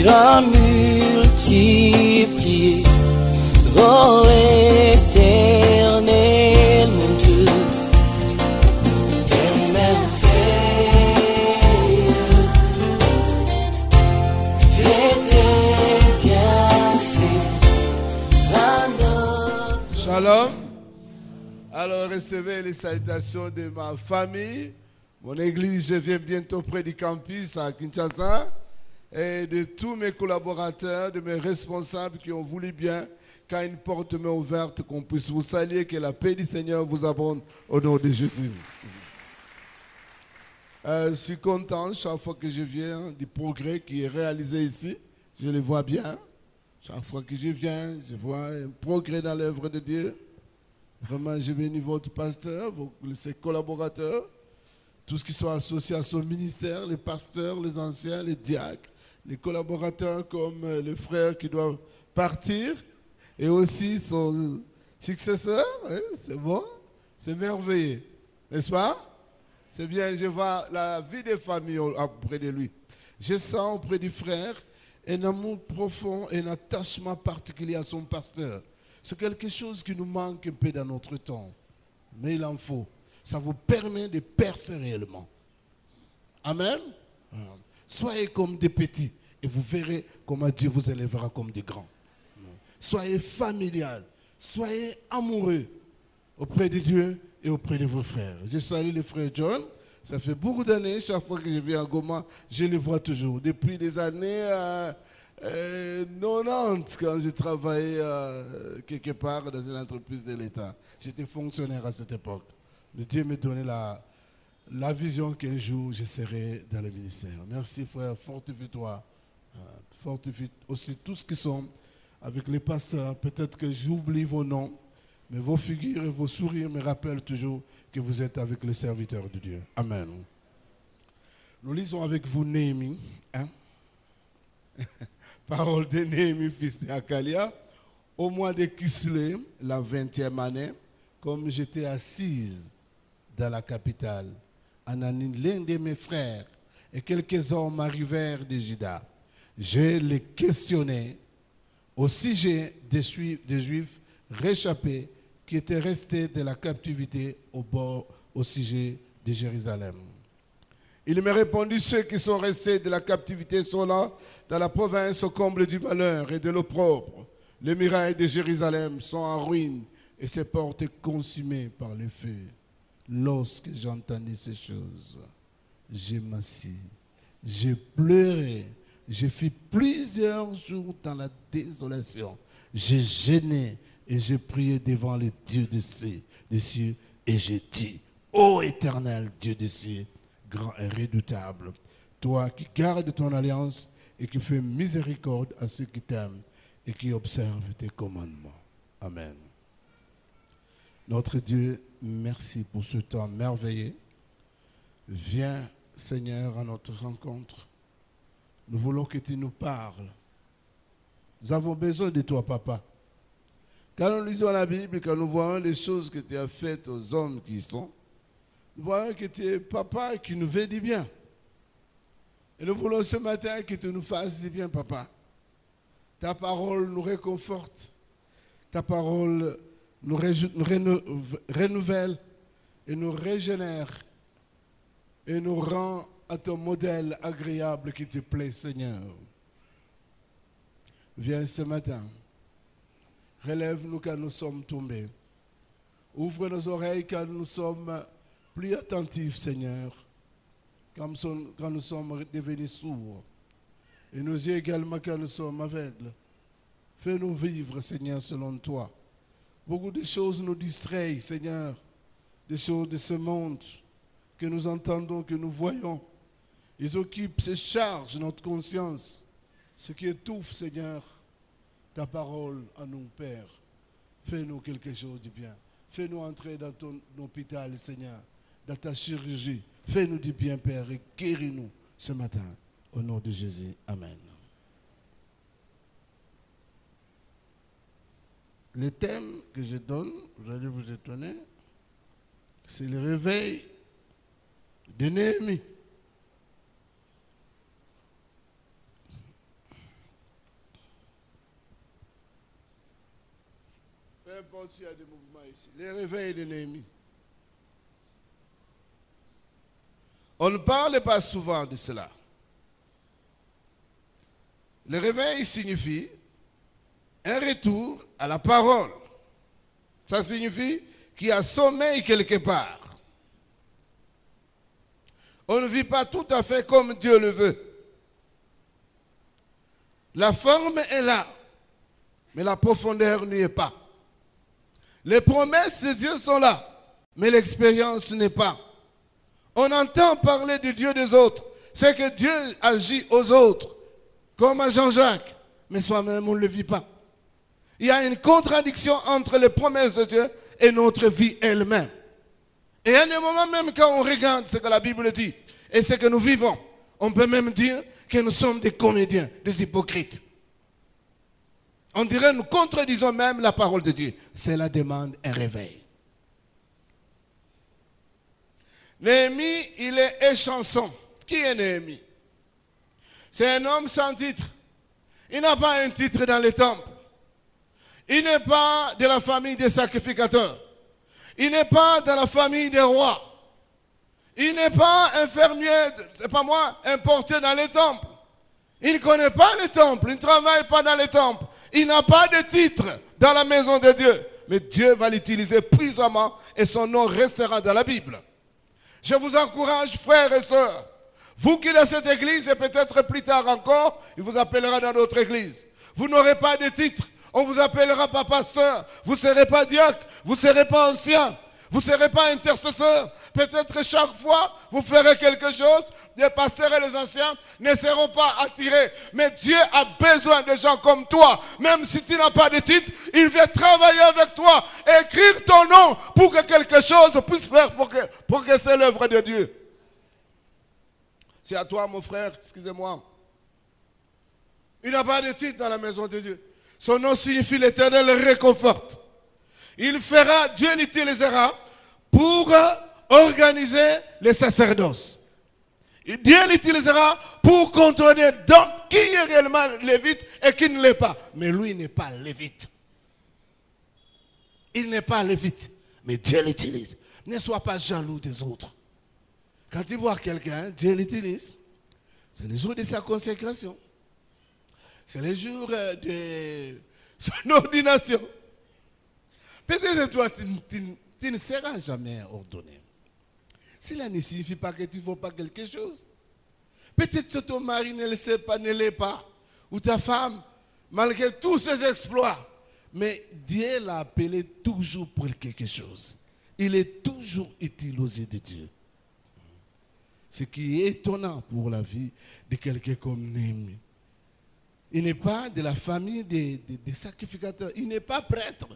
à multiplier. Oh éternel mon Dieu, tes merveilles et tes bienfaits à notre... Shalom. Alors recevez les salutations de ma famille. Mon église, je viens bientôt près du campus à Kinshasa. Et de tous mes collaborateurs, de mes responsables qui ont voulu bien, quand une porte m'est ouverte, qu'on puisse vous saluer, que la paix du Seigneur vous abonde au nom de Jésus. Je suis content chaque fois que je viens du progrès qui est réalisé ici. Je le vois bien. Chaque fois que je viens, je vois un progrès dans l'œuvre de Dieu. Vraiment, je bénis votre pasteur, ses collaborateurs, tout ce qui sont associés à son ministère, les pasteurs, les anciens, les diacres, les collaborateurs comme les frères qui doivent partir et aussi son successeur. Hein, c'est bon, c'est merveilleux, n'est-ce pas? C'est bien, je vois la vie des familles auprès de lui. Je sens auprès du frère un amour profond et un attachement particulier à son pasteur. C'est quelque chose qui nous manque un peu dans notre temps. Mais il en faut. Ça vous permet de percer réellement. Amen. Soyez comme des petits et vous verrez comment Dieu vous élèvera comme des grands. Soyez familial. Soyez amoureux auprès de Dieu et auprès de vos frères. Je salue les frères John. Ça fait beaucoup d'années, chaque fois que je viens à Goma, je les vois toujours. Depuis les années 90, quand j'ai travaillé quelque part dans une entreprise de l'État. J'étais fonctionnaire à cette époque. Mais Dieu m'a donné la vision qu'un jour je serai dans le ministère. Merci frère, fortifie-toi. Fortifie aussi tous qui sont avec les pasteurs. Peut-être que j'oublie vos noms, mais vos figures et vos sourires me rappellent toujours que vous êtes avec les serviteurs de Dieu. Amen. Nous lisons avec vous Néhémie. Hein? Parole de Néhémie, fils de Hakalia. Au mois de Kislev, la 20e année, comme j'étais assise dans la capitale, Anani, l'un de mes frères, et quelques hommes arrivèrent de Juda. Je les questionnais au sujet des Juifs réchappés qui étaient restés de la captivité au sujet de Jérusalem. Il me répondit, ceux qui sont restés de la captivité sont là, dans la province au comble du malheur et de l'opprobre. Les murailles de Jérusalem sont en ruine et ses portes consumées par le feu. Lorsque j'entendis ces choses, je m'assis, j'ai pleuré, j'ai fait plusieurs jours dans la désolation. J'ai gêné et j'ai prié devant le Dieu des cieux et j'ai dit, ô éternel Dieu des cieux, grand et redoutable, toi qui gardes ton alliance et qui fais miséricorde à ceux qui t'aiment et qui observent tes commandements. Amen. Notre Dieu, merci pour ce temps merveilleux. Viens, Seigneur, à notre rencontre. Nous voulons que tu nous parles. Nous avons besoin de toi, Papa. Quand nous lisons la Bible, quand nous voyons les choses que tu as faites aux hommes qui y sont, nous voyons que tu es Papa qui nous veut du bien. Et nous voulons ce matin que tu nous fasses du bien, Papa. Ta parole nous réconforte. Ta parole nous renouvelle et nous régénère et nous rend à ton modèle agréable qui te plaît, Seigneur. Viens ce matin. Relève-nous quand nous sommes tombés. Ouvre nos oreilles quand nous sommes plus attentifs, Seigneur, quand nous sommes devenus sourds. Et nos yeux également quand nous sommes aveugles. Fais-nous vivre, Seigneur, selon toi. Beaucoup de choses nous distraient, Seigneur, des choses de ce monde que nous entendons, que nous voyons. Ils occupent, se chargent notre conscience, ce qui étouffe, Seigneur, ta parole à nous, Père. Fais-nous quelque chose de bien. Fais-nous entrer dans ton hôpital, Seigneur, dans ta chirurgie. Fais-nous du bien, Père, et guéris-nous ce matin. Au nom de Jésus. Amen. Le thème que je donne, vous allez vous étonner, c'est le réveil de Néhémie. aussi, il y a des mouvements ici. Les réveils de Néhémie. On ne parle pas souvent de cela. Le réveil signifie un retour à la parole. Ça signifie qu'il y a sommeil quelque part. On ne vit pas tout à fait comme Dieu le veut. La forme est là, mais la profondeur n'y est pas. Les promesses de Dieu sont là, mais l'expérience n'est pas. On entend parler du Dieu des autres. C'est que Dieu agit aux autres, comme à Jean-Jacques, mais soi-même on ne le vit pas. Il y a une contradiction entre les promesses de Dieu et notre vie elle-même. Et à un moment même quand on regarde ce que la Bible dit et ce que nous vivons, on peut même dire que nous sommes des comédiens, des hypocrites. On dirait que nous contredisons même la parole de Dieu. Cela demande un réveil. Néhémie, il est échanson. Qui est Néhémie? C'est un homme sans titre. Il n'a pas un titre dans les temples. Il n'est pas de la famille des sacrificateurs. Il n'est pas de la famille des rois. Il n'est pas un fermier, c'est pas moi, importé dans les temples. Il ne connaît pas les temples, il ne travaille pas dans les temples. Il n'a pas de titre dans la maison de Dieu. Mais Dieu va l'utiliser puissamment et son nom restera dans la Bible. Je vous encourage, frères et sœurs, vous qui êtes dans cette église et peut-être plus tard encore, il vous appellera dans d'autres églises. Vous n'aurez pas de titre. On ne vous appellera pas pasteur, vous ne serez pas diacre, vous ne serez pas ancien, vous ne serez pas intercesseur. Peut-être chaque fois, vous ferez quelque chose, les pasteurs et les anciens ne seront pas attirés. Mais Dieu a besoin de gens comme toi. Même si tu n'as pas de titre, il veut travailler avec toi, écrire ton nom pour que quelque chose puisse faire pour que c'est l'œuvre de Dieu. C'est à toi, mon frère, excusez-moi. Il n'a pas de titre dans la maison de Dieu. Son nom signifie l'Éternel réconforte. Il fera, Dieu l'utilisera pour organiser les sacerdoces. Dieu l'utilisera pour contrôler qui est réellement lévite et qui ne l'est pas. Mais lui n'est pas lévite. Il n'est pas lévite, mais Dieu l'utilise. Ne sois pas jaloux des autres. Quand tu vois quelqu'un, Dieu l'utilise. C'est le jour de sa consécration. C'est le jour de son ordination. Peut-être toi, tu ne seras jamais ordonné. Cela ne signifie pas que tu ne vaux pas quelque chose. Peut-être que ton mari ne le sait pas, ne l'est pas. Ou ta femme, malgré tous ses exploits. Mais Dieu l'a appelé toujours pour quelque chose. Il est toujours utile aux yeux de Dieu. Ce qui est étonnant pour la vie de quelqu'un comme Néhémie. Il n'est pas de la famille des sacrificateurs. Il n'est pas prêtre.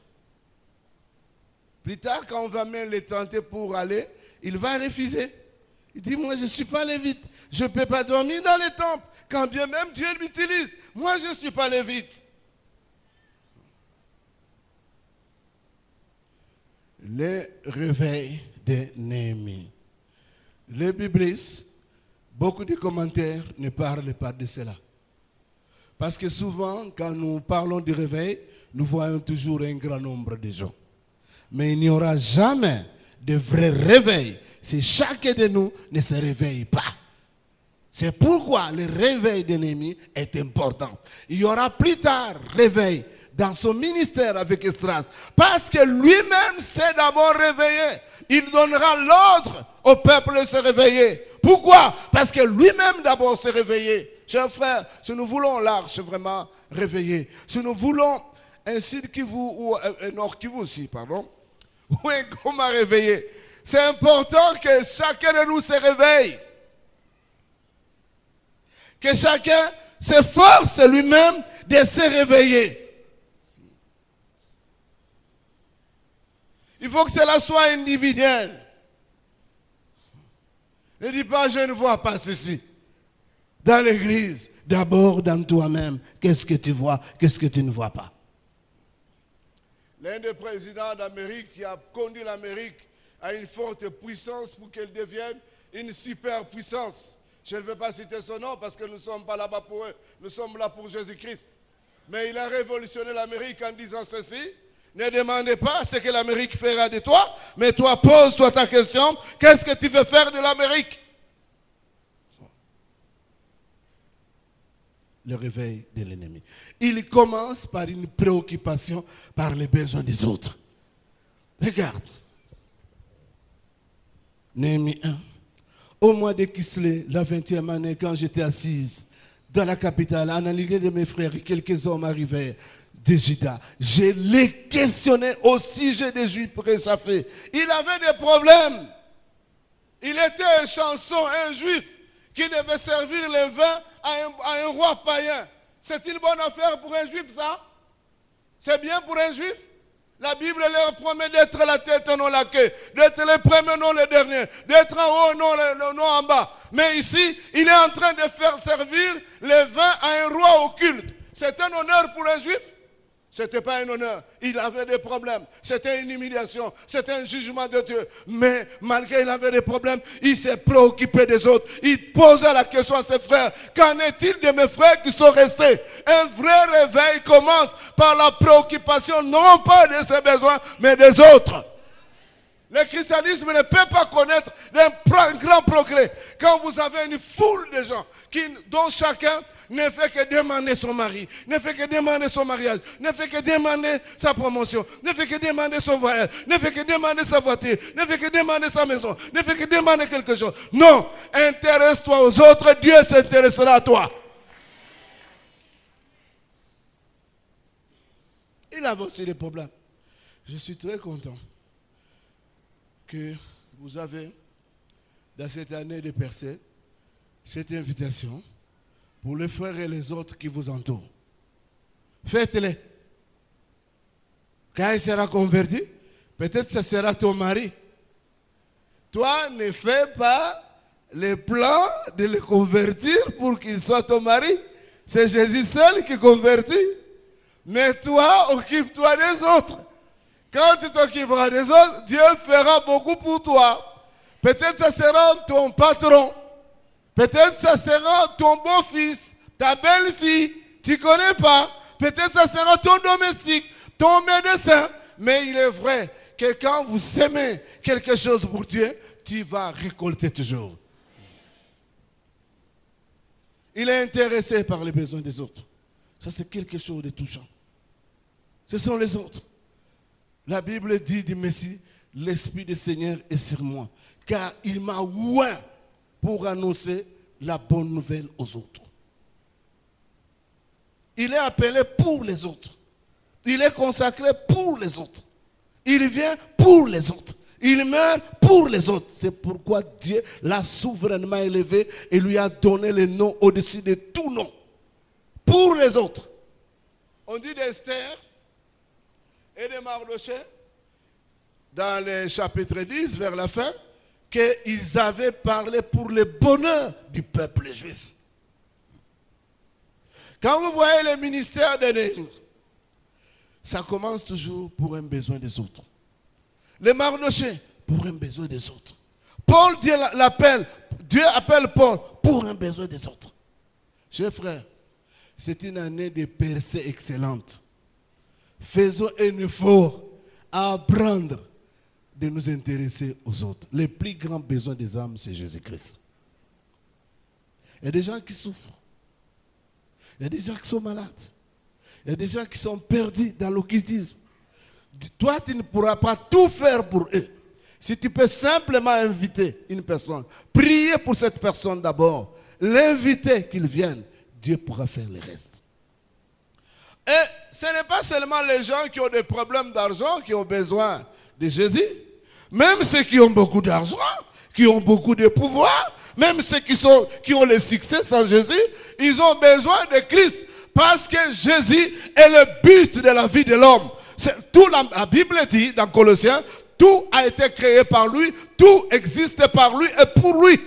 Plus tard, quand on va même le tenter pour aller, il va refuser. Il dit, moi je ne suis pas lévite. Je ne peux pas dormir dans les temples. Quand bien même Dieu l'utilise. Moi je ne suis pas lévite. Le réveil de Néhémie. Les biblistes, beaucoup de commentaires ne parlent pas de cela. Parce que souvent, quand nous parlons du réveil, nous voyons toujours un grand nombre de gens. Mais il n'y aura jamais de vrai réveil si chacun de nous ne se réveille pas. C'est pourquoi le réveil de Néhémie est important. Il y aura plus tard réveil dans son ministère avec Esdras. Parce que lui-même s'est d'abord réveillé. Il donnera l'ordre au peuple de se réveiller. Pourquoi? Parce que lui-même d'abord s'est réveillé. Chers frères, si nous voulons l'arche vraiment réveillée, si nous voulons un Sud Kivu ou un Nord Kivu aussi, pardon, ou un Goma réveillé, c'est important que chacun de nous se réveille. Que chacun s'efforce lui-même de se réveiller. Il faut que cela soit individuel. Ne dis pas, je ne vois pas ceci. Dans l'église, d'abord dans toi-même, qu'est-ce que tu vois, qu'est-ce que tu ne vois pas. L'un des présidents d'Amérique qui a conduit l'Amérique à une forte puissance pour qu'elle devienne une superpuissance. Je ne vais pas citer son nom parce que nous ne sommes pas là-bas pour eux, nous sommes là pour Jésus-Christ. Mais il a révolutionné l'Amérique en disant ceci. Ne demandez pas ce que l'Amérique fera de toi, mais toi, pose-toi ta question, qu'est-ce que tu veux faire de l'Amérique? Le réveil de l'ennemi. Il commence par une préoccupation par les besoins des autres. Regarde. Néhémie 1. Au mois de Kislev, la 20e année, quand j'étais assise dans la capitale, en allié de mes frères, quelques hommes arrivèrent de Juda. Je les questionnais au sujet des Juifs réchauffés. Il avait des problèmes. Il était un chanson, un Juif, qui devait servir le vin à un roi païen. C'est une bonne affaire pour un Juif, ça? C'est bien pour un Juif? La Bible leur promet d'être la tête, non la queue, d'être le premier, non le dernier, d'être en haut, non en bas. Mais ici, il est en train de faire servir le vin à un roi occulte. C'est un honneur pour un Juif? Ce n'était pas un honneur. Il avait des problèmes. C'était une humiliation. C'était un jugement de Dieu. Mais malgré qu'il avait des problèmes, il s'est préoccupé des autres. Il posait la question à ses frères. Qu'en est-il de mes frères qui sont restés? Un vrai réveil commence par la préoccupation, non pas de ses besoins, mais des autres. Le christianisme ne peut pas connaître un grand progrès quand vous avez une foule de gens dont chacun ne fait que demander son mari, ne fait que demander son mariage, ne fait que demander sa promotion, ne fait que demander son voyage, ne fait que demander sa voiture, ne fait que demander sa maison, ne fait que demander quelque chose. Non, intéresse-toi aux autres, Dieu s'intéressera à toi. Il avait aussi des problèmes. Je suis très content que vous avez, dans cette année de percée, cette invitation pour les frères et les autres qui vous entourent. Faites-les. Quand il sera converti, peut-être que ce sera ton mari. Toi, ne fais pas le plan de le convertir pour qu'il soit ton mari. C'est Jésus seul qui convertit. Mais toi, occupe-toi des autres. Quand tu t'occuperas des autres, Dieu fera beaucoup pour toi. Peut-être que ça sera ton patron. Peut-être que ça sera ton beau-fils, ta belle-fille. Tu ne connais pas. Peut-être que ça sera ton domestique, ton médecin. Mais il est vrai que quand vous semez quelque chose pour Dieu, tu vas récolter toujours. Il est intéressé par les besoins des autres. Ça, c'est quelque chose de touchant. Ce sont les autres. La Bible dit du Messie, l'Esprit du Seigneur est sur moi, car il m'a oint pour annoncer la bonne nouvelle aux autres. Il est appelé pour les autres. Il est consacré pour les autres. Il vient pour les autres. Il meurt pour les autres. C'est pourquoi Dieu l'a souverainement élevé et lui a donné le nom au-dessus de tout nom. Pour les autres. On dit d'Esther et de Mardochée, dans le chapitre 10, vers la fin, qu'ils avaient parlé pour le bonheur du peuple juif. Quand vous voyez le ministère de Néhémie, ça commence toujours pour un besoin des autres. Le Mardochée, pour un besoin des autres. Paul, Dieu appelle Paul pour un besoin des autres. Chers frères, c'est une année de percée excellente. Faisons un effort à apprendre de nous intéresser aux autres. Le plus grand besoin des âmes, c'est Jésus-Christ. Il y a des gens qui souffrent. Il y a des gens qui sont malades. Il y a des gens qui sont perdus dans l'occultisme. Toi, tu ne pourras pas tout faire pour eux. Si tu peux simplement inviter une personne, prier pour cette personne d'abord, l'inviter qu'il vienne, Dieu pourra faire le reste. Et ce n'est pas seulement les gens qui ont des problèmes d'argent qui ont besoin de Jésus. Même ceux qui ont beaucoup d'argent, qui ont beaucoup de pouvoir, même ceux qui ont le succès sans Jésus, ils ont besoin de Christ. Parce que Jésus est le but de la vie de l'homme. La Bible dit dans Colossiens, tout a été créé par lui, tout existe par lui et pour lui.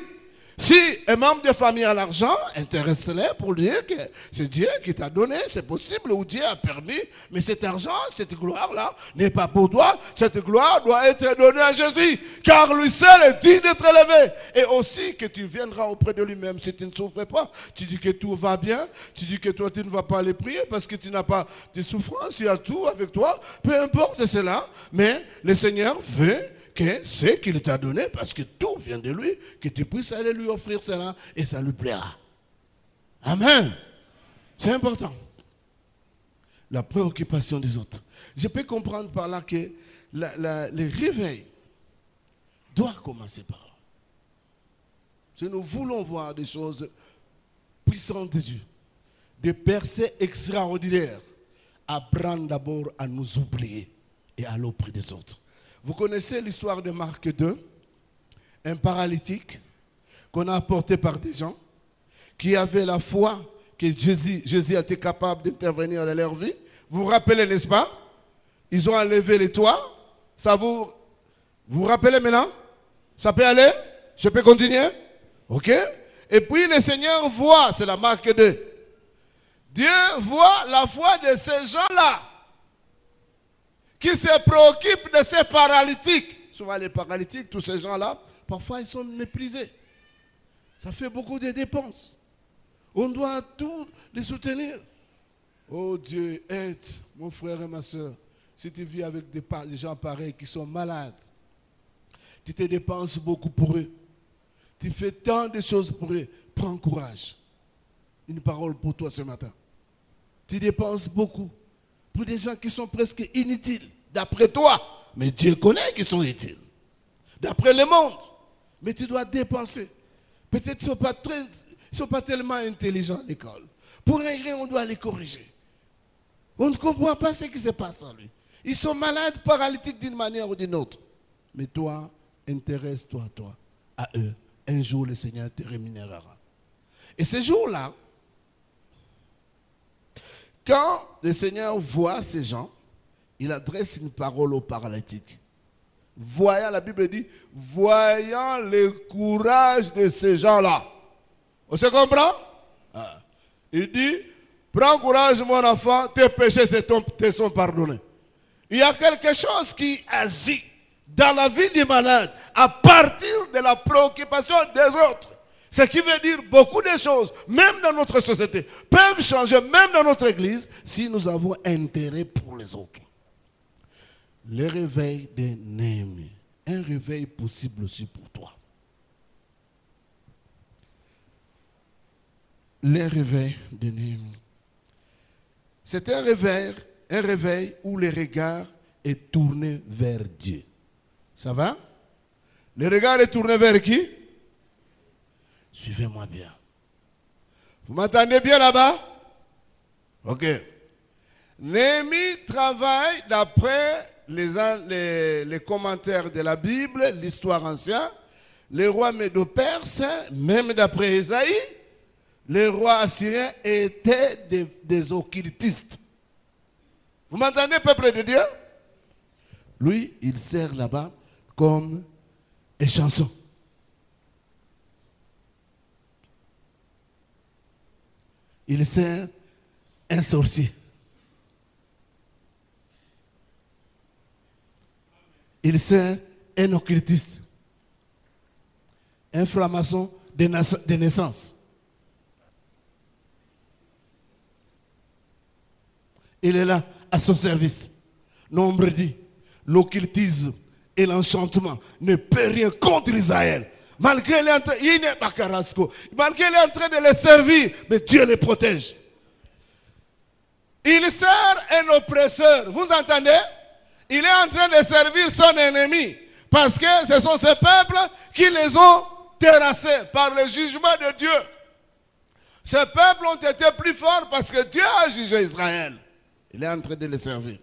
Si un membre de famille a l'argent, intéresse-les pour dire que c'est Dieu qui t'a donné, c'est possible, ou Dieu a permis, mais cet argent, cette gloire-là, n'est pas pour toi. Cette gloire doit être donnée à Jésus, car lui seul est digne d'être élevé. Et aussi que tu viendras auprès de lui-même si tu ne souffres pas. Tu dis que tout va bien, tu dis que toi tu ne vas pas aller prier parce que tu n'as pas de souffrance, il y a tout avec toi, peu importe cela, mais le Seigneur veut que ce qu'il t'a donné, parce que tout vient de lui, que tu puisses aller lui offrir cela et ça lui plaira. Amen. C'est important. La préoccupation des autres. Je peux comprendre par là que le réveil doit commencer par là. Si nous voulons voir des choses puissantes de Dieu, des percées extraordinaires, apprendre d'abord à nous oublier et à aller auprès des autres. Vous connaissez l'histoire de Marc 2, un paralytique qu'on a apporté par des gens qui avaient la foi que Jésus était capable d'intervenir dans leur vie. Vous vous rappelez, n'est-ce pas? Ils ont enlevé les toits. Ça vous rappelez maintenant? Ça peut aller? Je peux continuer? Ok? Et puis le Seigneur voit, c'est la Marc 2. Dieu voit la foi de ces gens-là qui se préoccupent de ces paralytiques. Souvent les paralytiques, tous ces gens-là, parfois ils sont méprisés. Ça fait beaucoup de dépenses. On doit tout les soutenir. Oh Dieu, aide mon frère et ma soeur. Si tu vis avec des gens pareils qui sont malades, tu te dépenses beaucoup pour eux. Tu fais tant de choses pour eux. Prends courage. Une parole pour toi ce matin. Tu dépenses beaucoup pour des gens qui sont presque inutiles, d'après toi. Mais Dieu connaît qu'ils sont utiles. D'après le monde. Mais tu dois dépenser. Peut-être qu'ils ne sont pas tellement intelligents à l'école. Pour un rien, on doit les corriger. On ne comprend pas ce qui se passe en lui. Ils sont malades, paralytiques d'une manière ou d'une autre. Mais toi, intéresse-toi à eux. Un jour, le Seigneur te rémunérera. Et ce jour-là, quand le Seigneur voit ces gens, il adresse une parole aux paralytiques. Voyant, la Bible dit, voyant le courage de ces gens-là. On se comprend? Il dit, prends courage mon enfant, tes péchés te sont pardonnés. Il y a quelque chose qui agit dans la vie du malade à partir de la préoccupation des autres. Ce qui veut dire beaucoup de choses, même dans notre société, peuvent changer, même dans notre église, si nous avons intérêt pour les autres. Le réveil de Néhémie, un réveil possible aussi pour toi. Le réveil de Néhémie. C'est un réveil où le regard est tourné vers Dieu. Ça va? Le regard est tourné vers qui? Suivez-moi bien. Vous m'entendez bien là-bas? Ok. Néhémie travaille d'après les commentaires de la Bible, l'histoire ancienne. Les rois médo-perses, même d'après Ésaïe, les rois assyriens étaient des occultistes. Vous m'entendez, peuple de Dieu? Lui, il sert là-bas comme une chanson. Il sert un sorcier. Il sert un occultiste. Un franc-maçon de naissance. Il est là à son service. Nombre dit, l'occultisme et l'enchantement ne peut rien contre Israël. Malgré il est en train de les servir, mais Dieu les protège. Il sert un oppresseur. Vous entendez? Il est en train de servir son ennemi. Parce que ce sont ces peuples qui les ont terrassés par le jugement de Dieu. Ces peuples ont été plus forts parce que Dieu a jugé Israël. Il est en train de les servir.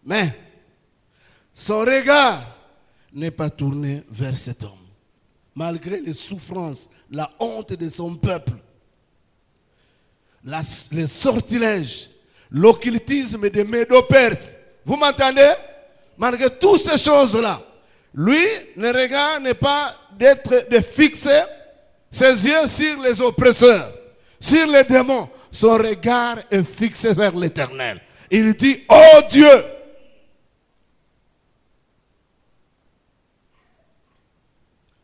Mais son regard n'est pas tourné vers cet homme. Malgré les souffrances, la honte de son peuple, les sortilèges, l'occultisme des Médo-Perses. Vous m'entendez? Malgré toutes ces choses-là, Lui, le regard n'est pas de fixer ses yeux sur les oppresseurs, sur les démons. Son regard est fixé vers l'Éternel. Il dit, oh Dieu!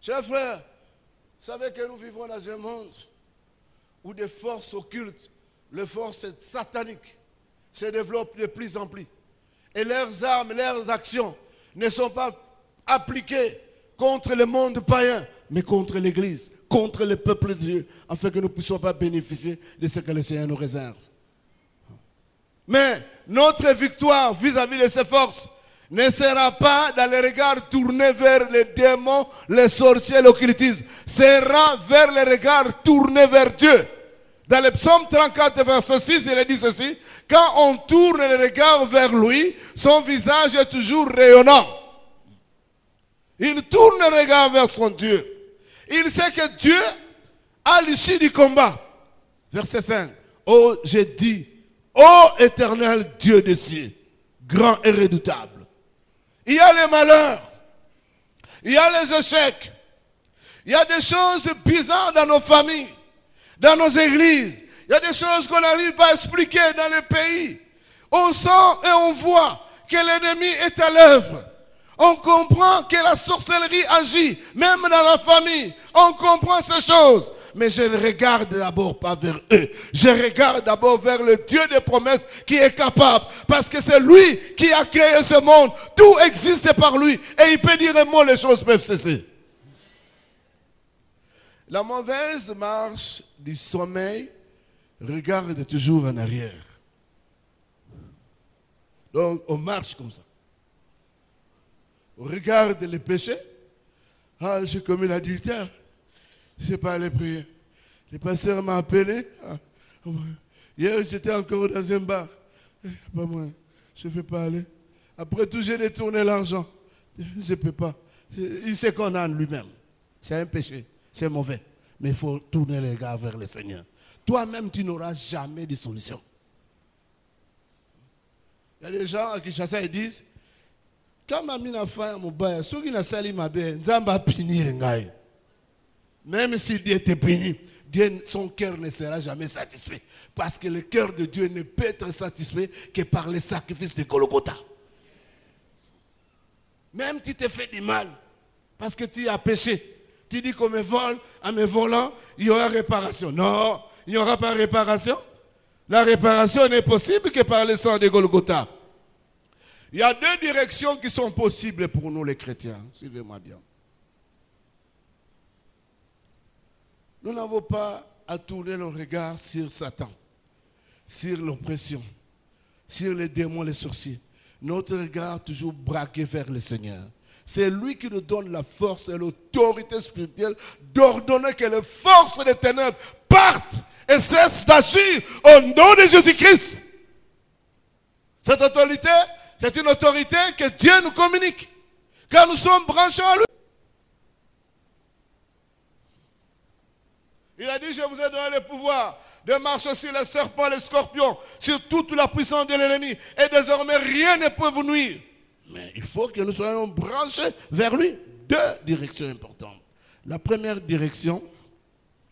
Chers frères, vous savez que nous vivons dans un monde où des forces occultes, les forces sataniques, se développent de plus en plus. Et leurs armes, leurs actions ne sont pas appliquées contre le monde païen, mais contre l'Église, contre le peuple de Dieu, afin que nous ne puissions pas bénéficier de ce que le Seigneur nous réserve. Mais notre victoire vis-à-vis de ces forces ne sera pas dans les regards tournés vers les démons, les sorciers, l'occultisme. Sera vers les regards tournés vers Dieu. Dans le psaume 34, verset 6, il est dit ceci: quand on tourne les regards vers lui, son visage est toujours rayonnant. Il tourne le regard vers son Dieu. Il sait que Dieu, à l'issue du combat, verset 5, oh, j'ai dit, ô éternel Dieu des cieux, grand et redoutable. Il y a les malheurs, il y a les échecs, il y a des choses bizarres dans nos familles, dans nos églises, il y a des choses qu'on n'arrive pas à expliquer dans le pays. On sent et on voit que l'ennemi est à l'œuvre. On comprend que la sorcellerie agit, même dans la famille. On comprend ces choses. Mais je ne regarde d'abord pas vers eux. Je regarde d'abord vers le Dieu des promesses qui est capable. Parce que c'est lui qui a créé ce monde. Tout existe par lui. Et il peut dire un mot, les choses peuvent cesser. La mauvaise marche du sommeil regarde toujours en arrière. Donc on marche comme ça. On regarde les péchés. Ah, j'ai commis l'adultère. Je n'ai pas allé prier. Le pasteur m'a appelé. Ah, hier, j'étais encore dans un bar. Pas moi, je ne vais pas aller. Après tout, j'ai détourné l'argent. Je ne peux pas. Il sait qu'on a en lui-même. C'est un péché. C'est mauvais. Mais il faut tourner les regards vers le Seigneur. Toi-même, tu n'auras jamais de solution. Il y a des gens à Kinshasa, ils disent, quand mamie n'a fait mon bail, ceux qui n'ont sali ma baie, Nzamba punir ngai. Même si Dieu te punit, Dieu, son cœur ne sera jamais satisfait. Parce que le cœur de Dieu ne peut être satisfait que par le sacrifice de Golgotha. Même si tu te fais du mal, parce que tu as péché, tu dis qu'on me vole, en me volant, il y aura réparation. Non, il n'y aura pas réparation. La réparation n'est possible que par le sang de Golgotha. Il y a deux directions qui sont possibles pour nous les chrétiens. Suivez-moi bien. Nous n'avons pas à tourner le regard sur Satan, sur l'oppression, sur les démons, les sorciers. Notre regard toujours braqué vers le Seigneur. C'est lui qui nous donne la force et l'autorité spirituelle d'ordonner que les forces des ténèbres partent et cessent d'agir au nom de Jésus-Christ. Cette autorité, c'est une autorité que Dieu nous communique, car nous sommes branchés à lui. Il a dit, je vous ai donné le pouvoir de marcher sur les serpents, les scorpions, sur toute la puissance de l'ennemi. Et désormais, rien ne peut vous nuire. Mais il faut que nous soyons branchés vers lui. Deux directions importantes. La première direction,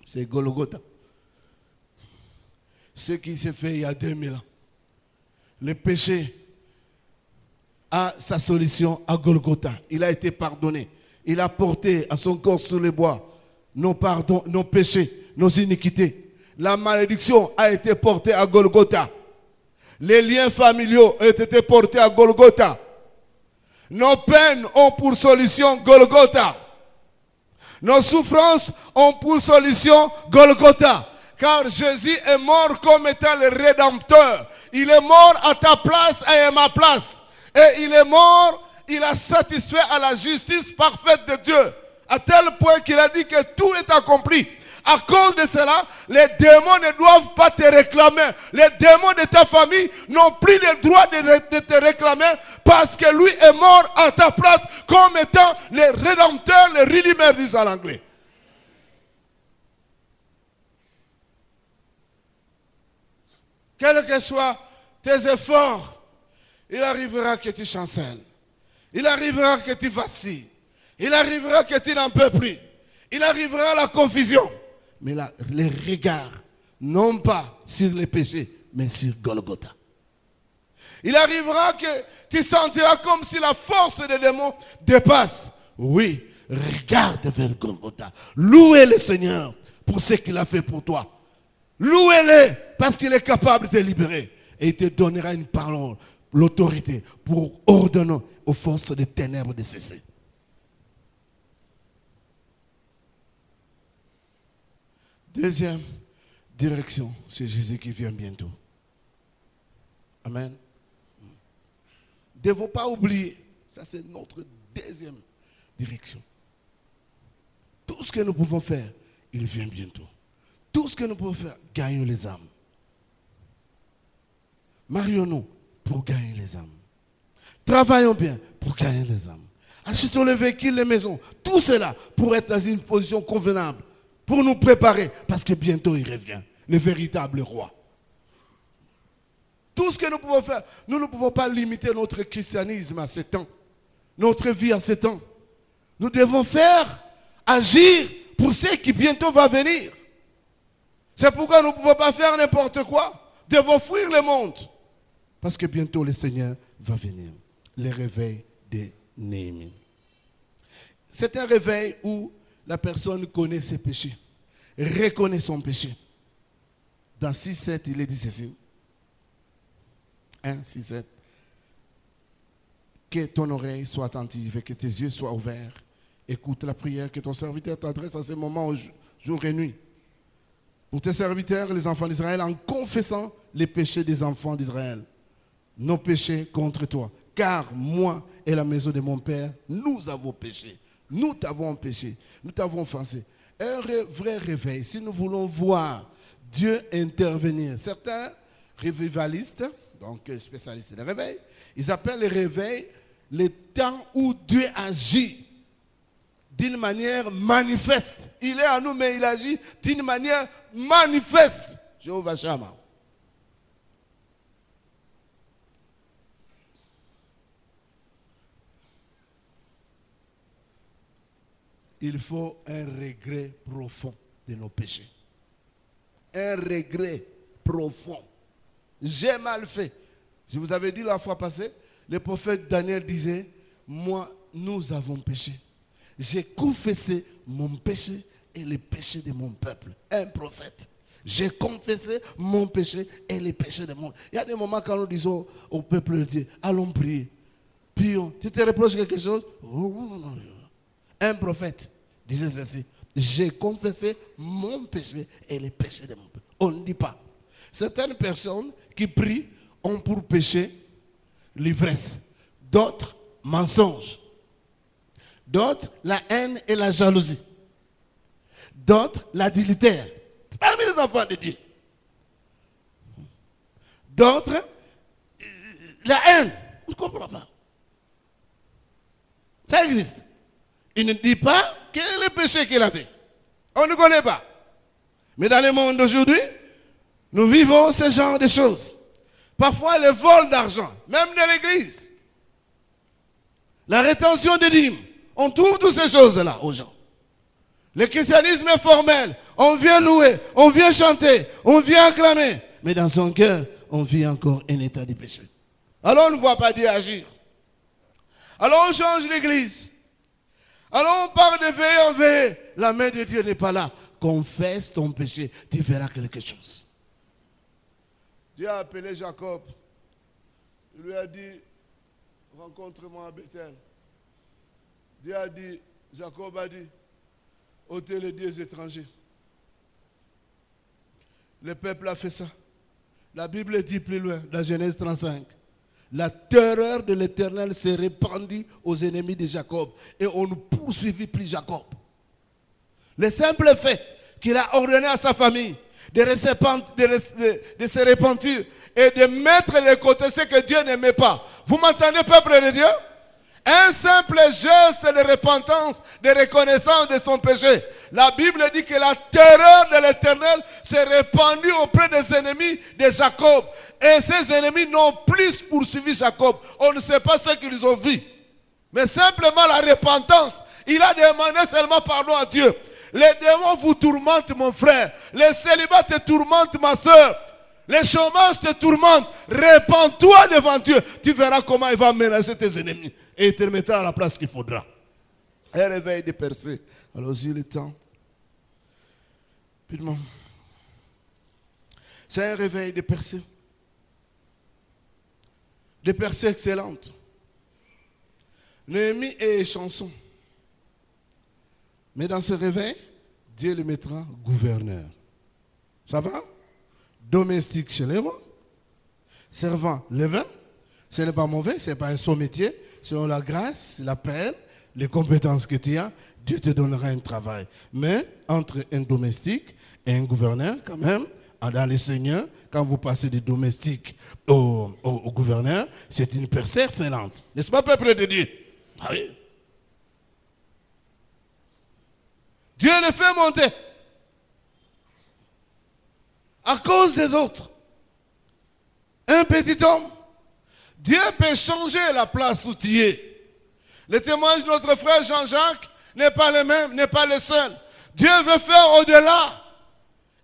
c'est Golgotha. Ce qui s'est fait il y a 2000 ans. Le péché a sa solution à Golgotha. Il a été pardonné. Il a porté à son corps sur les bois nos pardons, nos péchés, nos iniquités. La malédiction a été portée à Golgotha. Les liens familiaux ont été portés à Golgotha. Nos peines ont pour solution Golgotha. Nos souffrances ont pour solution Golgotha. Car Jésus est mort comme étant le Rédempteur. Il est mort à ta place et à ma place. Et il est mort, il a satisfait à la justice parfaite de Dieu. À tel point qu'il a dit que tout est accompli. À cause de cela, les démons ne doivent pas te réclamer. Les démons de ta famille n'ont plus le droit de te réclamer parce que lui est mort à ta place comme étant le Rédempteur, le Redeemer, disent en anglais. Quels que soient tes efforts, il arrivera que tu chancelles. Il arrivera que tu vacilles. Il arrivera que tu n'en peux plus. Il arrivera la confusion. Mais là, les regards, non pas sur les péchés, mais sur Golgotha. Il arrivera que tu sentiras comme si la force des démons dépasse. Oui, regarde vers Golgotha. Louez le Seigneur pour ce qu'il a fait pour toi. Louez-le parce qu'il est capable de te libérer. Et il te donnera une parole, l'autorité pour ordonner aux forces des ténèbres de cesser. Deuxième direction, c'est Jésus qui vient bientôt. Amen. Ne devons pas oublier, ça c'est notre deuxième direction. Tout ce que nous pouvons faire, il vient bientôt. Tout ce que nous pouvons faire, gagnons les âmes. Marions-nous pour gagner les âmes. Travaillons bien pour gagner les âmes. Achetons les véhicules, les maisons, tout cela pour être dans une position convenable, pour nous préparer, parce que bientôt il revient, le véritable roi. Tout ce que nous pouvons faire, nous ne pouvons pas limiter notre christianisme à ce temps, notre vie à ce temps. Nous devons faire, agir pour ce qui bientôt va venir. C'est pourquoi nous ne pouvons pas faire n'importe quoi. Nous devons fuir le monde. Parce que bientôt le Seigneur va venir. Le réveil de Néhémie. C'est un réveil où la personne connaît ses péchés, reconnaît son péché. Dans 6-7, il est dit ceci. 1, 6, 7. Que ton oreille soit attentive et que tes yeux soient ouverts. Écoute la prière que ton serviteur t'adresse à ce moment, jour et nuit. Pour tes serviteurs, les enfants d'Israël, en confessant les péchés des enfants d'Israël. Nos péchés contre toi. Car moi et la maison de mon Père, nous avons péché. Nous t'avons péché. Nous t'avons offensé. Un vrai réveil, si nous voulons voir Dieu intervenir. Certains revivalistes, donc spécialistes des réveils, ils appellent le réveil le temps où Dieu agit d'une manière manifeste. Il est à nous, mais il agit d'une manière manifeste. Jéhovah Shammah. Il faut un regret profond de nos péchés. Un regret profond. J'ai mal fait. Je vous avais dit la fois passée, le prophète Daniel disait, moi, nous avons péché. J'ai confessé mon péché et les péchés de mon peuple. Un prophète. J'ai confessé mon péché et les péchés de mon peuple. Il y a des moments quand nous disons au peuple de Dieu, allons prier. Prions. Tu te reproches quelque chose? Un prophète disait ceci. J'ai confessé mon péché et les péchés de mon peuple. On ne dit pas. Certaines personnes qui prient ont pour péché l'ivresse. D'autres, mensonges. D'autres, la haine et la jalousie. D'autres, l'adultère. Parmi les enfants de Dieu. D'autres, la haine. On ne comprend pas. Ça existe. Il ne dit pas quel est le péché qu'il avait. On ne connaît pas. Mais dans le monde d'aujourd'hui, nous vivons ce genre de choses. Parfois, le vol d'argent, même de l'église. La rétention des dîmes. On trouve toutes ces choses-là aux gens. Le christianisme est formel. On vient louer, on vient chanter, on vient acclamer. Mais dans son cœur, on vit encore un état de péché. Alors on ne voit pas Dieu agir. Alors on change l'église. Alors on parle de veiller en veille. La main de Dieu n'est pas là. Confesse ton péché, tu verras quelque chose. Dieu a appelé Jacob. Il lui a dit, rencontre-moi à Bethel. Dieu a dit, Jacob a dit, ôtez les dieux étrangers. Le peuple a fait ça. La Bible dit plus loin, dans Genèse 35, la terreur de l'Éternel s'est répandue aux ennemis de Jacob et on ne poursuivit plus Jacob. Le simple fait qu'il a ordonné à sa famille de se repentir et de mettre de côté ce que Dieu n'aimait pas. Vous m'entendez, peuple de Dieu? Un simple geste de repentance, de reconnaissance de son péché. La Bible dit que la terreur de l'Éternel s'est répandue auprès des ennemis de Jacob. Et ces ennemis n'ont plus poursuivi Jacob. On ne sait pas ce qu'ils ont vu. Mais simplement la repentance Il a demandé seulement pardon à Dieu. Les démons vous tourmentent, mon frère. Les célibats te tourmentent, ma soeur. Les chômages te tourmentent. Répands-toi devant Dieu. Tu verras comment il va menacer tes ennemis. Et il te mettra à la place qu'il faudra. Un réveil de percée. Allons-y, le temps. Purement. C'est un réveil de percée. De percée excellente. Néhémie est chanson. Mais dans ce réveil, Dieu le mettra gouverneur. Ça va? Domestique chez les rois. Servant le vin. Ce n'est pas mauvais, ce n'est pas un saut métier. Selon la grâce, l'appel, les compétences que tu as, Dieu te donnera un travail. Mais entre un domestique et un gouverneur, quand même, dans les seigneurs, quand vous passez des domestiques au gouverneur, c'est une percée excellente. N'est-ce pas, peuple de Dieu? Ah oui. Dieu le fait monter à cause des autres. Un petit homme, Dieu peut changer la place où tu es. Le témoignage de notre frère Jean-Jacques n'est pas le même, n'est pas le seul. Dieu veut faire au-delà.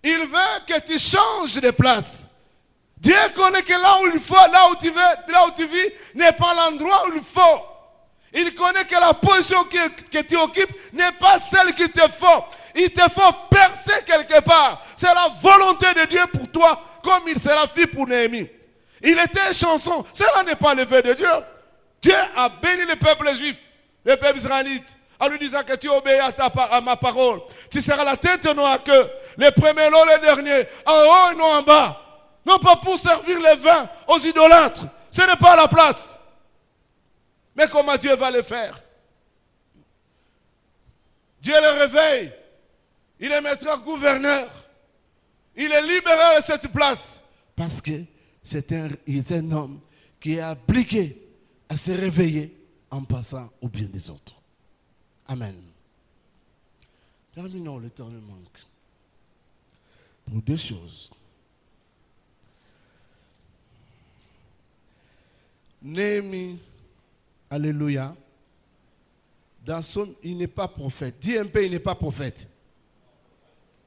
Il veut que tu changes de place. Dieu connaît que là où il faut, là où tu vis, n'est pas l'endroit où il faut. Il connaît que la position que tu occupes n'est pas celle qu'il te faut. Il te faut percer quelque part. C'est la volonté de Dieu pour toi, comme il sera fait pour Néhémie. Il était chanson. Cela n'est pas le vœu de Dieu. Dieu a béni le peuple juif, le peuple israélite, en lui disant que tu obéis à ma parole. Tu seras la tête et non la queue. Les premiers, non les derniers, en haut et non en bas. Non pas pour servir les vins aux idolâtres. Ce n'est pas la place. Mais comment Dieu va le faire? Dieu le réveille. Il le mettra gouverneur. Il est libéré de cette place. Parce que c'est un homme qui est appliqué à se réveiller en passant au bien des autres. Amen. Terminons, le temps nous manque. Pour deux choses. Néhémie, alléluia, il n'est pas prophète. Dis un peu, il n'est pas prophète.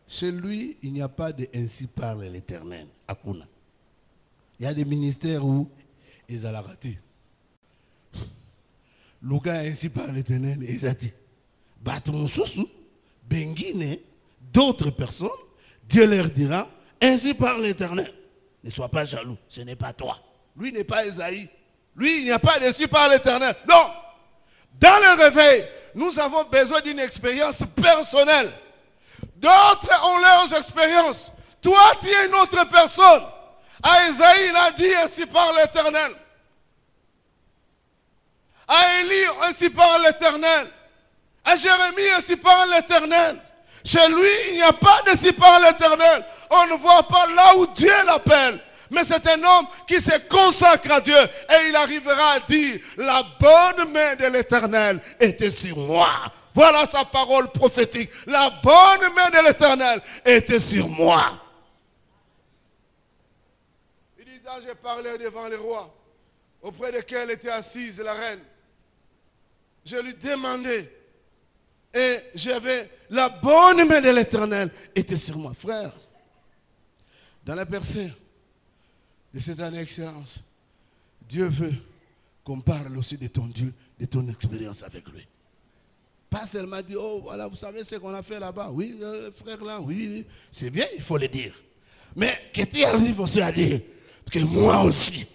Chez lui, il n'y a pas de ainsi parle l'Éternel. Akuna. Il y a des ministères où ils ont raté. Le gars ainsi parle l'Éternel, il a dit, Batumususu, Bengine, d'autres personnes, Dieu leur dira, ainsi parle l'Éternel. Ne sois pas jaloux, ce n'est pas toi. Lui n'est pas Esaïe. Lui, il n'y a pas ainsi parle l'Éternel. Non. Dans le réveil, nous avons besoin d'une expérience personnelle. D'autres ont leurs expériences. Toi, tu es une autre personne. À Esaïe, il a dit ainsi parle l'Éternel. À Élie, ainsi parle l'Éternel. À Jérémie, ainsi parle l'Éternel. Chez lui, il n'y a pas ainsi parle l'Éternel. On ne voit pas là où Dieu l'appelle. Mais c'est un homme qui se consacre à Dieu. Et il arrivera à dire, la bonne main de l'Éternel était sur moi. Voilà sa parole prophétique. La bonne main de l'Éternel était sur moi. Il dit, j'ai parlé devant les rois, auprès desquels était assise la reine. Je lui demandais, et j'avais la bonne main de l'Éternel était sur moi. Frère, dans la percée de cette année excellence, Dieu veut qu'on parle aussi de ton Dieu, de ton expérience avec lui. Pas seulement dire, oh voilà, vous savez ce qu'on a fait là-bas. Oui, frère là, oui, c'est bien, il faut le dire. Mais que tu arrives aussi à dire que moi aussi,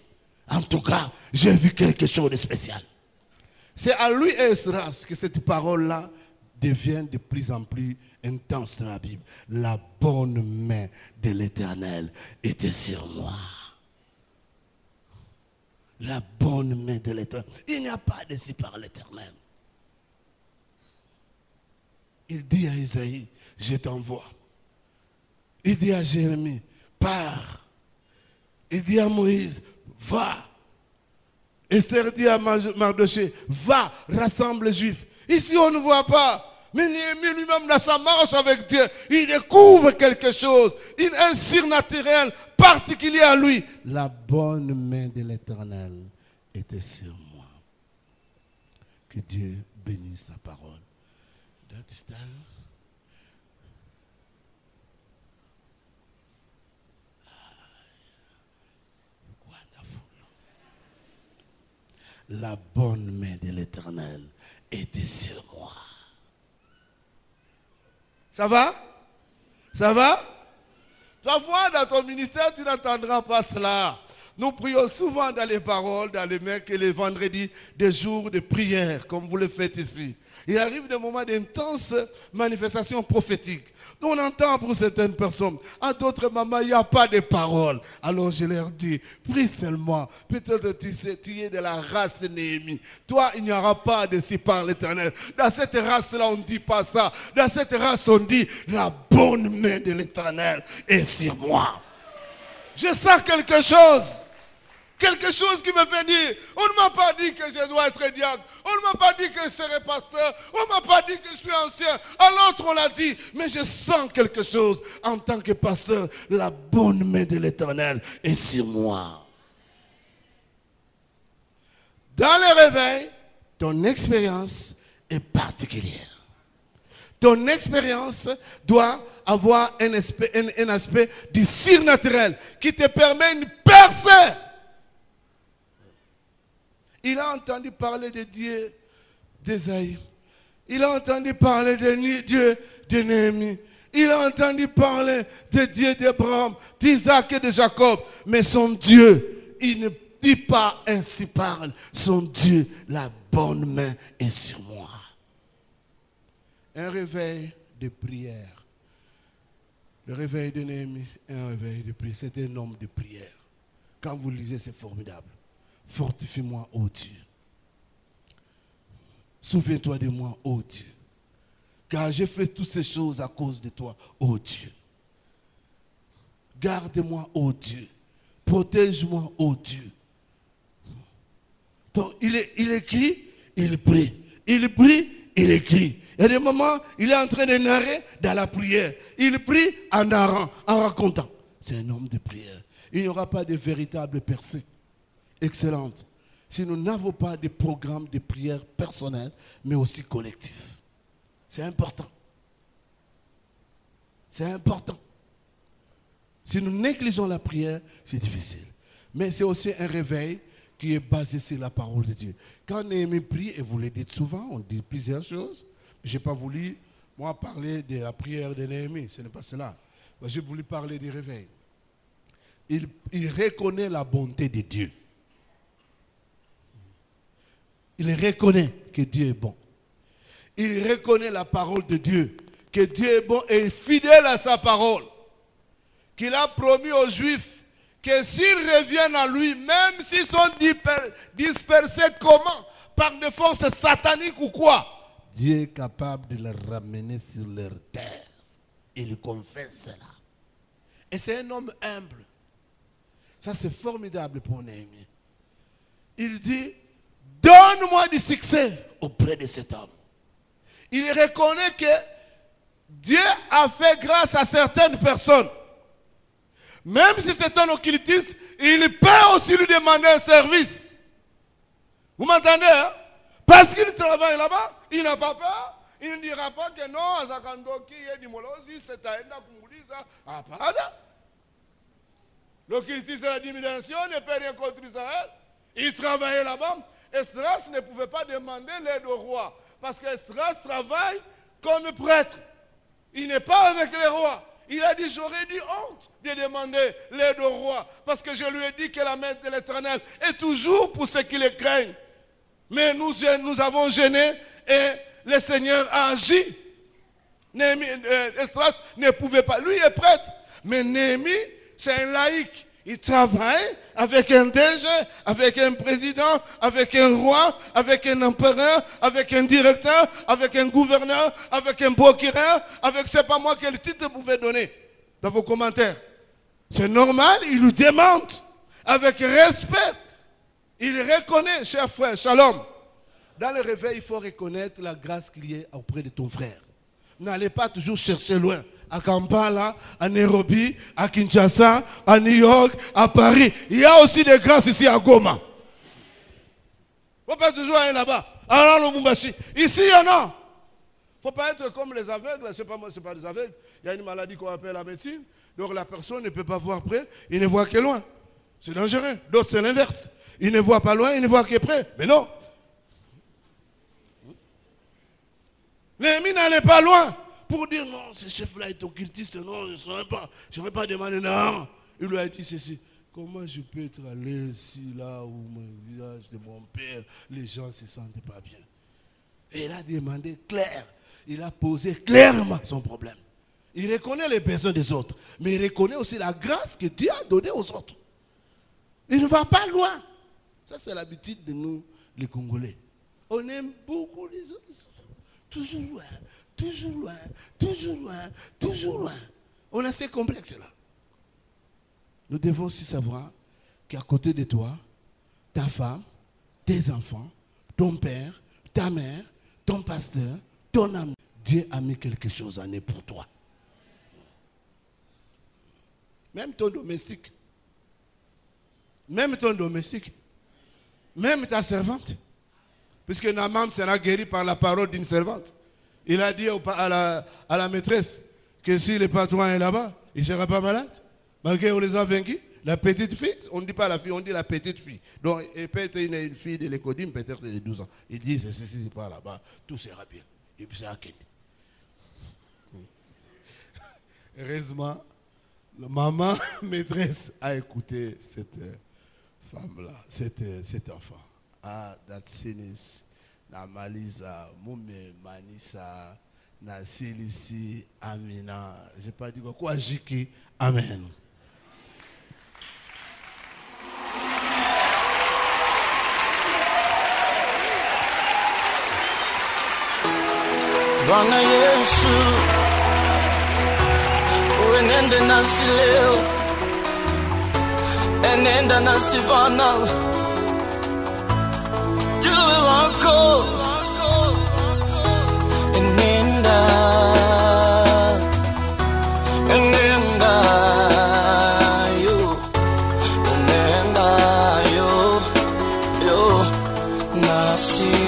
en tout cas, j'ai vu quelque chose de spécial. C'est à lui et Esdras que cette parole-là devient de plus en plus intense dans la Bible. La bonne main de l'Éternel était sur moi. La bonne main de l'Éternel. Il n'y a pas de si par l'Éternel. Il dit à Isaïe, je t'envoie. Il dit à Jérémie, pars. Il dit à Moïse, va. Esther dit à Mardoché, va, rassemble les Juifs. Ici, on ne voit pas. Mais Néhémie lui-même, dans sa marche avec Dieu, il découvre quelque chose, un surnaturel particulier à lui. La bonne main de l'Éternel était sur moi. Que Dieu bénisse sa parole. this time. Wonderful. La bonne main de l'Éternel était sur moi. Ça va? Ça va? Parfois, dans ton ministère, tu n'entendras pas cela. Nous prions souvent dans les paroles, dans les mecs et les vendredis, des jours de prière, comme vous le faites ici. Il arrive des moments d'intenses manifestations prophétiques. Nous, on entend pour certaines personnes. À d'autres moments, il n'y a pas de paroles. Alors je leur dis, prie seulement. Peut-être tu es de la race Néhémie. Toi, il n'y aura pas de si par l'Éternel. Dans cette race-là, on ne dit pas ça. Dans cette race, on dit, la bonne main de l'Éternel est sur moi. Je sens quelque chose. Quelque chose qui me fait dire, on ne m'a pas dit que je dois être diacre, on ne m'a pas dit que je serai pasteur, on ne m'a pas dit que je suis ancien, à l'autre on l'a dit, mais je sens quelque chose en tant que pasteur, la bonne main de l'Éternel est sur moi. Dans le réveil, ton expérience est particulière. Ton expérience doit avoir un aspect du surnaturel qui te permet une percée. Il a entendu parler de Dieu d'Ésaïe. Il a entendu parler de Dieu de Néhémie. Il a entendu parler de Dieu d'Abraham, d'Isaac et de Jacob. Mais son Dieu, il ne dit pas ainsi parle. Son Dieu, la bonne main est sur moi. Un réveil de prière. Le réveil de Néhémie est un réveil de prière. C'est un homme de prière. Quand vous lisez, c'est formidable. Fortifie-moi, ô Dieu. Souviens-toi de moi, ô Dieu. Car j'ai fait toutes ces choses à cause de toi, ô Dieu. Garde-moi, ô Dieu. Protège-moi, ô Dieu. Donc, il écrit, il prie. Il prie, il écrit. Il y a des moments, il est en train de narrer dans la prière. Il prie en narrant, en racontant. C'est un homme de prière. Il n'y aura pas de véritable percée excellente si nous n'avons pas de programme de prière personnel, mais aussi collectif. C'est important. C'est important. Si nous négligeons la prière, c'est difficile. Mais c'est aussi un réveil qui est basé sur la parole de Dieu. Quand Néhémie prie, et vous le dites souvent, on dit plusieurs choses, je n'ai pas voulu, moi, parler de la prière de Néhémie, ce n'est pas cela. J'ai voulu parler du réveil. Il reconnaît la bonté de Dieu. Il reconnaît que Dieu est bon. Il reconnaît la parole de Dieu, que Dieu est bon et fidèle à sa parole. Qu'il a promis aux Juifs que s'ils reviennent à lui, même s'ils sont dispersés comment? Par des forces sataniques ou quoi? Dieu est capable de les ramener sur leur terre. Il confesse cela. Et c'est un homme humble. Ça c'est formidable pour Néhémie. Il dit, donne-moi du succès auprès de cet homme. Il reconnaît que Dieu a fait grâce à certaines personnes. Même si c'est un occultiste, il peut aussi lui demander un service. Vous m'entendez, hein? Parce qu'il travaille là-bas, il n'a pas peur. Il ne dira pas que non, Azakandoki et Dimolosi, c'est à Enda Kumuliza. Ah, pardon. L'occultiste et la diminution ne peut rien contre Israël. Il travaillait là-bas. Esdras ne pouvait pas demander l'aide au roi. Parce qu'Esdras travaille comme prêtre. Il n'est pas avec les rois. Il a dit, j'aurais dit honte de demander l'aide au roi. Parce que je lui ai dit que la main de l'Éternel est toujours pour ceux qui le craignent. Mais nous avons gêné et le Seigneur a agi. Esdras ne pouvait pas. Lui est prêtre. Mais Néhémie, c'est un laïc. Il travaille avec un DG, avec un président, avec un roi, avec un empereur, avec un directeur, avec un gouverneur, avec un procureur, avec je ne sais pas moi quel titre vous pouvez donner dans vos commentaires. C'est normal, il lui demande avec respect. Il reconnaît, cher frère, shalom. Dans le réveil, il faut reconnaître la grâce qu'il y a auprès de ton frère. N'allez pas toujours chercher loin. À Kampala, à Nairobi, à Kinshasa, à New York, à Paris. Il y a aussi des grâces ici à Goma. Il ne faut pas toujours aller là-bas. Alors, Lubumbashi. Ici, il y en a. faut pas être comme les aveugles. C'est pas moi, c'est pas des aveugles. Il y a une maladie qu'on appelle la médecine. Donc la personne ne peut pas voir près, il ne voit que loin. C'est dangereux. D'autres, c'est l'inverse. Il ne voit pas loin, il ne voit que près. Mais non. L'ennemi n'allait pas loin pour dire non, ce chef-là est occultiste, non, je ne saurais pas. Je ne vais pas demander, non. Il lui a dit ceci. Comment je peux être à l'aise si là où mon visage de mon père, les gens ne se sentent pas bien? Et il a demandé clair. Il a posé clairement son problème. Il reconnaît les besoins des autres, mais il reconnaît aussi la grâce que Dieu a donnée aux autres. Il ne va pas loin. Ça, c'est l'habitude de nous, les Congolais. On aime beaucoup les autres. Toujours loin, toujours loin, toujours loin, toujours loin. On a ces complexes-là. Nous devons aussi savoir qu'à côté de toi, ta femme, tes enfants, ton père, ta mère, ton pasteur, ton ami, Dieu a mis quelque chose en eux pour toi. Même ton domestique. Même ton domestique. Même ta servante. Puisque Naaman sera guéri par la parole d'une servante. Il a dit à la maîtresse que si le patron est là-bas, il ne sera pas malade. Malgré qu'on les a vaincus. La petite fille, on ne dit pas la fille, on dit la petite fille. Donc, elle peut être une fille de l'écodime, peut-être de 12 ans. Il dit, si c'est pas là-bas, tout sera bien. Et puis c'est à Kenny. Heureusement, la maman maîtresse a écouté cette femme-là, cet enfant. Ah, Datsinis, na Malisa, Moumé, Manissa, na Silisi, Amina. Je n'ai pas dit quoi, Jiki, Amen. Bwana Yesu, uenende nasi leo, enenda nasi Bwana, tuwe wako, enenda, enenda yo, nasi.